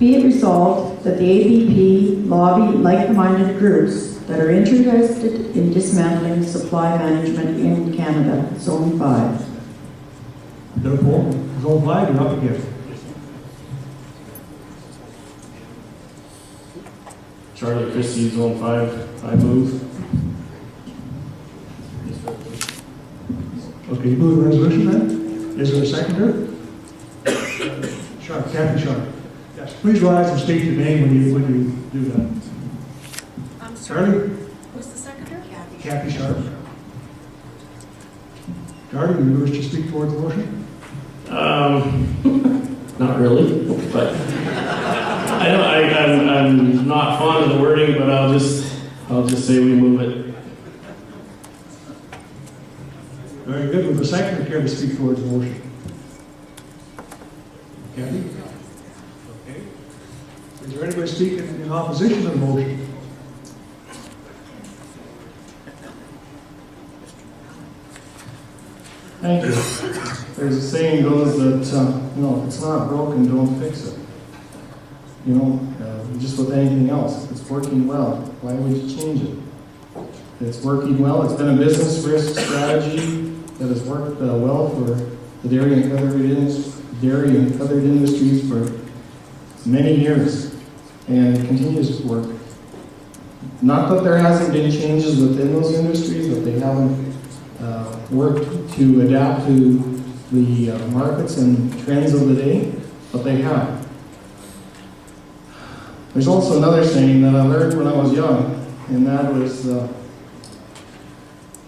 Be it resolved that the ABP lobby like-minded groups that are interested in dismantling supply management in Canada, Zone 5. Therefore, Zone 5, you're up again. Charlie Christie, Zone 5, I move. Okay, you move the resolution then? Is there a seconder? Sharp, Kathy Sharp. Yes, please rise and state your name when you do that. I'm sorry. Charlie? Who's the seconder? Kathy Sharp. Charlie, you wish to speak towards the motion? Not really, but I'm not fond of the wording, but I'll just say we move it. Very good. With the seconder care to speak towards the motion? Kathy? Okay. Is there anybody speaking in opposition to the motion? Thank you. There's a saying goes that, if it's not broken, don't fix it. Just with anything else, if it's working well, why would you change it? If it's working well, it's been a business risk strategy that has worked well for the dairy and feathered industries for many years, and it continues to work. Not that there hasn't been changes within those industries, that they haven't worked to adapt to the markets and trends of the day, but they have. There's also another saying that I learned when I was young, and that was,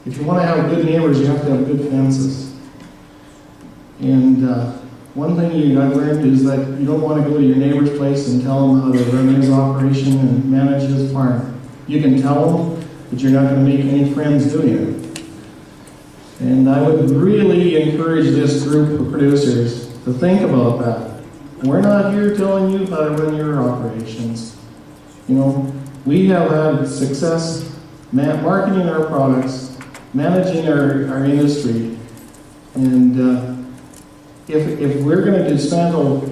if you want to have good neighbors, you have to have good fences. And one thing I've learned is that you don't want to go to your neighbor's place and tell him how to run his operation and manage his farm. You can tell him, but you're not going to make any friends doing it. And I would really encourage this group of producers to think about that. We're not here telling you how to run your operations. We have had success marketing our products, managing our industry, and if we're going to dismantle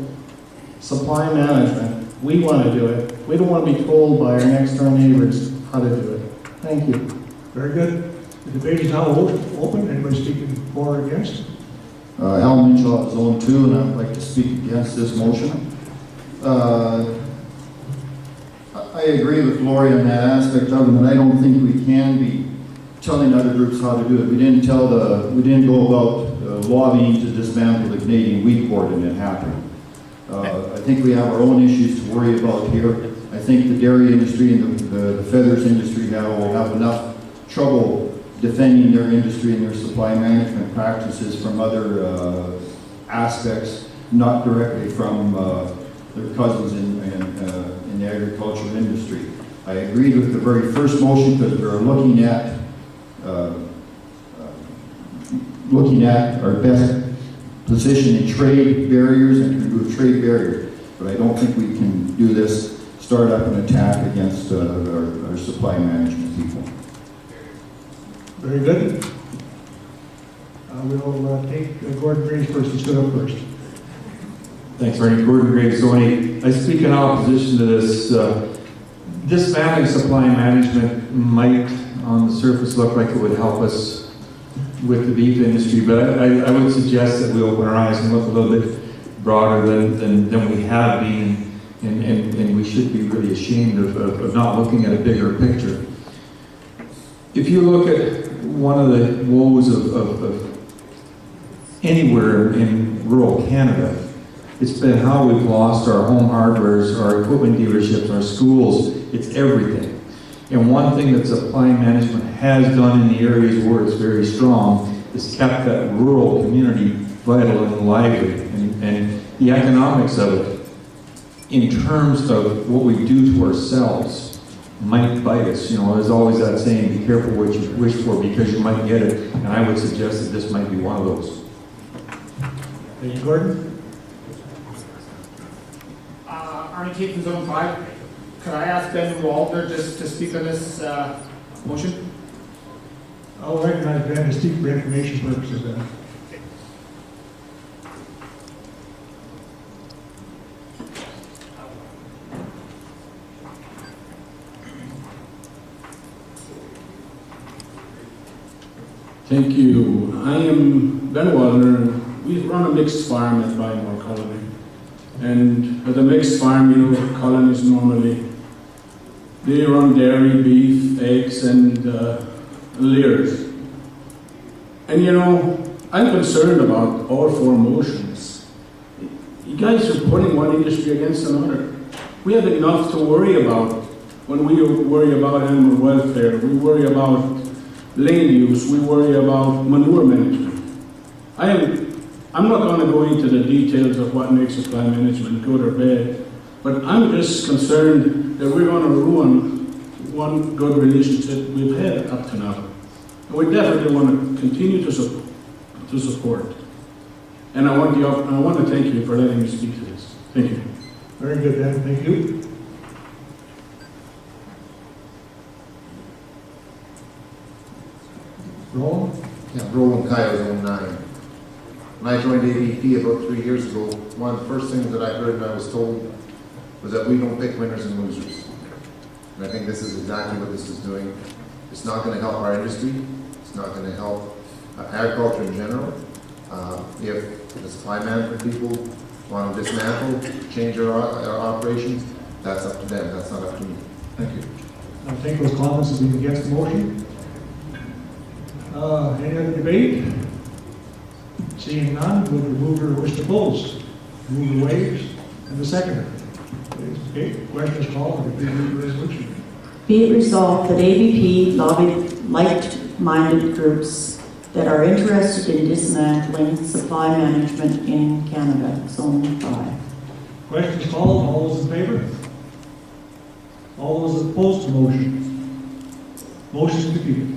supply management, we want to do it. We don't want to be told by our next door neighbors how to do it. Thank you. Very good. The debate is now open. Anybody speaking for or against? Al Minchell, Zone 2, and I'd like to speak against this motion. I agree with Gloria in that aspect of it, and I don't think we can be telling other groups how to do it. We didn't go about lobbying to dismantle the Canadian wheat board, and it happened. I think we have our own issues to worry about here. I think the dairy industry and the feathers industry will have enough trouble defending their industry and their supply management practices from other aspects, not directly from their cousins in the agricultural industry. I agreed with the very first motion because we're looking at our best position in trade barriers and to remove trade barriers. But I don't think we can do this, start up an attack against our supply management people. Very good. We'll take Gordon Graves first. He stood up first. Thanks, Ernie. Gordon Graves, Zone 8. I speak in opposition to this. Dismantling supply management might, on the surface, look like it would help us with the beef industry, but I would suggest that we open our eyes and look a little bit broader than we have been, and we should be really ashamed of not looking at a bigger picture. If you look at one of the woes of anywhere in rural Canada, it's been how we've lost our home hardwares, our equipment dealerships, our schools. It's everything. And one thing that supply management has done in the areas where it's very strong is kept that rural community vital and lively. And the economics of it, in terms of what we do to ourselves, might bite us. There's always that saying, be careful what you wish for because you might get it. And I would suggest that this might be one of those. Thank you, Gordon. Arnie Keith from Zone 5. Could I ask Ben Waldner just to speak on this motion? I'll recognize Ben to speak for information purposes then. Thank you. I am Ben Wallner. We run a mixed farm at Bymore Colony. And at a mixed farm, you know, colonies normally, they run dairy, beef, eggs, and layers. And you know, I'm concerned about all four motions. You guys are putting one industry against another. We have enough to worry about when we worry about animal welfare. We worry about land use. We worry about manure management. I'm not going to go into the details of what makes supply management good or bad, but I'm just concerned that we're going to ruin one good relationship we've had up to now. And we definitely want to continue to support. And I want to thank you for letting me speak to this. Thank you. Very good, Ben, thank you. Roland? Yeah, Roland Kyle, 09. When I joined ABP about 3 years ago, one of the first things that I heard and I was told was that we don't pick winners and losers. And I think this is exactly what this is doing. It's not going to help our industry. It's not going to help agriculture in general. If the supply management people want to dismantle, change our operations, that's up to them. That's not up to me. Thank you. I think those comments have been against the motion. Any other debate? Seeing none, would the mover wish to close? Mover waves, and the seconder. Okay, question is called for the ABP resolution. Be it resolved that ABP lobbied like-minded groups that are interested in dismantling supply management in Canada, Zone 5. Question is called. All those in favor? All those opposed to motion? Motion is defeated.